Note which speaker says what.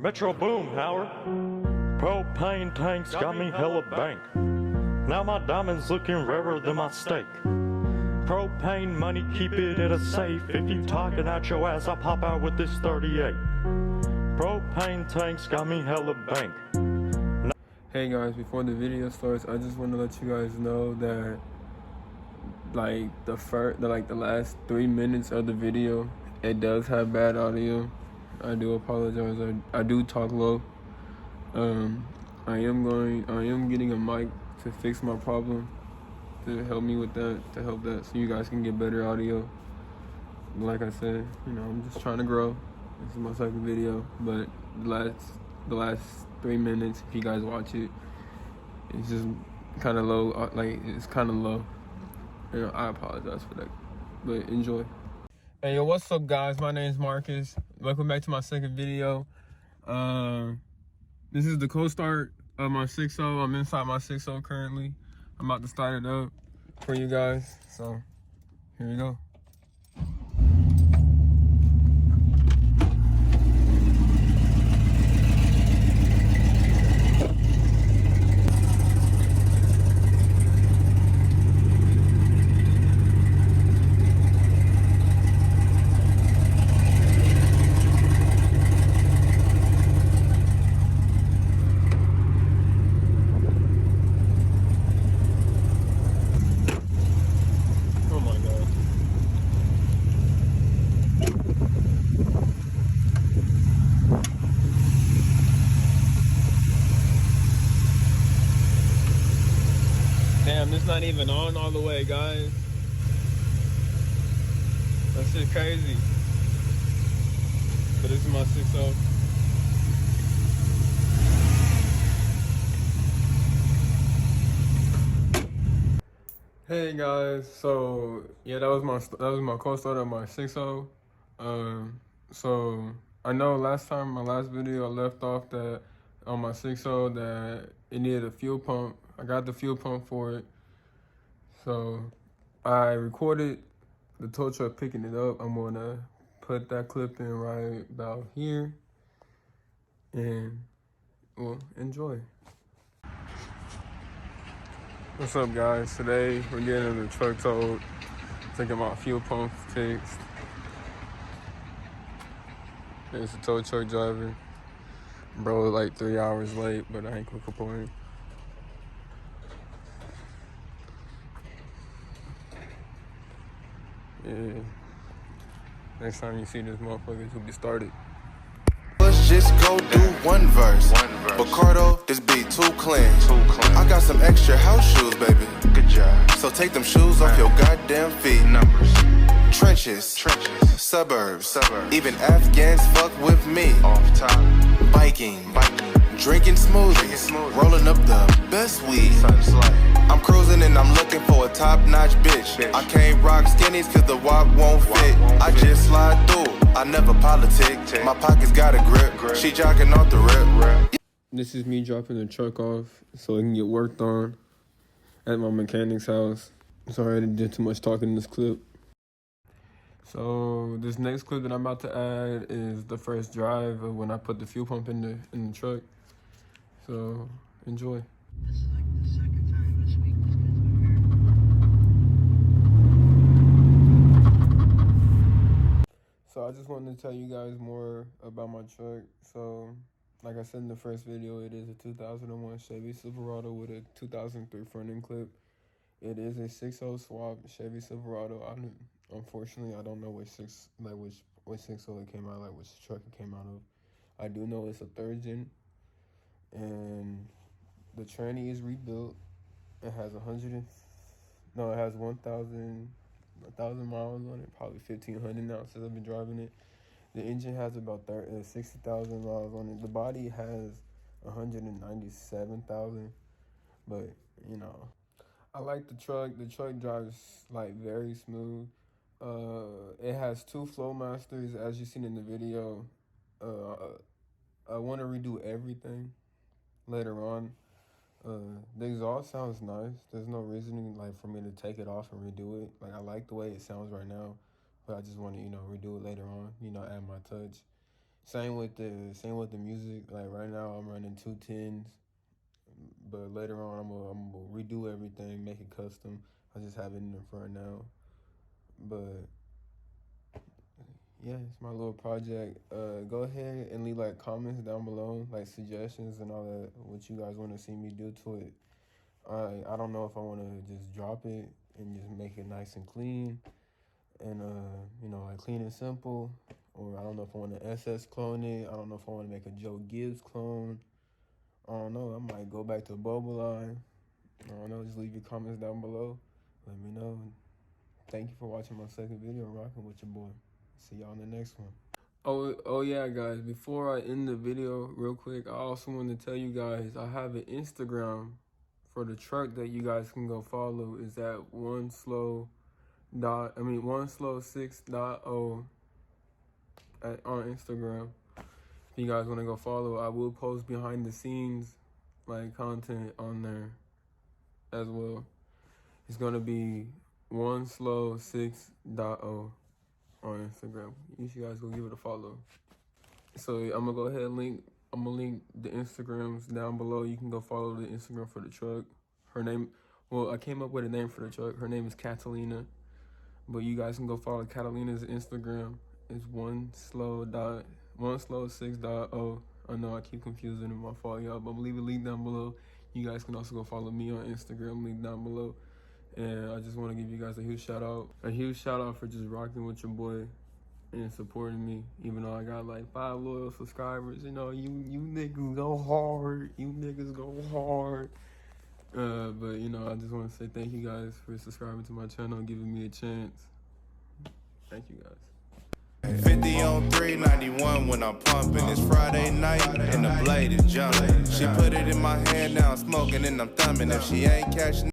Speaker 1: Metro Boom, Howard. Propane tanks got me hella bank. Now my diamonds looking rarer than my steak. Propane money, keep it in a safe. If you talking out your ass, I pop out with this 38. Propane tanks got me hella bank.
Speaker 2: Hey guys, before the video starts, I just want to let you guys know that the last 3 minutes of the video, it does have bad audio. I do apologize. I do talk low. I am getting a mic to fix my problem, to help me with that, so you guys can get better audio. Like I said, I'm just trying to grow. This is my second video, but the last 3 minutes, if you guys watch it, it's just kind of low. It's kind of low. I apologize for that, but enjoy. Hey, yo, what's up, guys? My name is Marcus. Welcome back to my second video. This is the cold start of my 6.0. I'm inside my 6.0 currently. I'm about to start it up for you guys. So, here we go. Damn, it's not even on all the way, guys. That shit crazy. But this is my 6.0. Hey guys, so yeah, that was my cold start of my 6.0. So I know my last video I left off that on my 6.0 that it needed a fuel pump. I got the fuel pump for it. So I recorded the tow truck picking it up. I'm gonna put that clip in right about here, and well, enjoy. What's up, guys? Today we're getting the truck towed, taking my fuel pump fixed. There's the tow truck driver. Bro, like 3 hours late, but I ain't gonna complain. Yeah. Next time you see this motherfucker, he'll be started.
Speaker 3: Let's just go do one verse. Bacardo, this beat too clean. I got some extra house shoes, baby. Good job. So take them shoes off your goddamn feet. Numbers. Trenches. Suburbs. Even Afghans fuck with me. Off top. Biking. Drinking smoothies. Rolling up the best weed. I'm cruising and I'm looking for a top-notch bitch. I can't rock skinnies cause the walk won't fit. I just slide through, I never politic. My pockets got a grip, she jogging off the rip.
Speaker 2: This is me dropping the truck off so it can get worked on at my mechanic's house. Sorry I did too much talking in this clip. So this next clip that I'm about to add is the first drive of when I put the fuel pump in the truck. So enjoy.
Speaker 4: This is like the second time this week this kid's been here.
Speaker 2: So I just wanted to tell you guys more about my truck. So like I said in the first video, it is a 2001 Chevy Silverado with a 2003 front end clip. It is a 6.0 swap Chevy Silverado. Unfortunately, I don't know which 6.0 it came out, like which truck it came out of. I do know it's a third gen, and the tranny is rebuilt. It has 1,000 miles on it, probably 1,500 now since I've been driving it. The engine has about 60,000 miles on it. The body has 197,000, but I like the truck. The truck drives like very smooth. It has 2 Flowmasters, as you seen in the video. I want to redo everything later on. The exhaust sounds nice. There's no reasoning for me to take it off and redo it. I like the way it sounds right now, but I just want to redo it later on. Add my touch. Same with the music. Like right now, I'm running 210s, but later on, I'm gonna redo everything, make it custom. I just have it in the front now, but yeah, it's my little project. Go ahead and leave like comments down below, like suggestions and all that, what you guys want to see me do to it. I don't know if I want to just drop it and just make it nice and clean, and you know, like clean and simple, or I don't know if I want to SS clone it. I don't know if I want to make a Joe Gibbs clone. I don't know. I might go back to Bubble Line. I don't know. Just leave your comments down below. Let me know. Thank you for watching my second video. Rocking with your boy. See y'all in the next one. Oh yeah, guys. Before I end the video, real quick, I also want to tell you guys I have an Instagram for the truck that you guys can go follow. Is at 1slow6.0 on Instagram. If you guys want to go follow, I will post behind the scenes like content on there as well. It's gonna be 1slow6.0 on Instagram. You guys go give it a follow. So I'm gonna go ahead and link the Instagrams down below. You can go follow the Instagram for the truck. Her name, well, I came up with a name for the truck. Her name is Catalina, but you guys can go follow Catalina's Instagram. It's 1slow6.0. I know I keep confusing it, my fault, y'all, but I'm gonna leave a link down below. You guys can also go follow me on Instagram, link down below. And I just want to give you guys a huge shout out for just rocking with your boy and supporting me, even though I got like 5 loyal subscribers. You know, you niggas go hard. But you know, I just want to say thank you guys for subscribing to my channel and giving me a chance. Thank you guys.
Speaker 3: 50 on 391 when I'm pumping. It's Friday night and the blade is jumping. She put it in my hand, now I'm smoking and I'm thumbing. If she ain't catching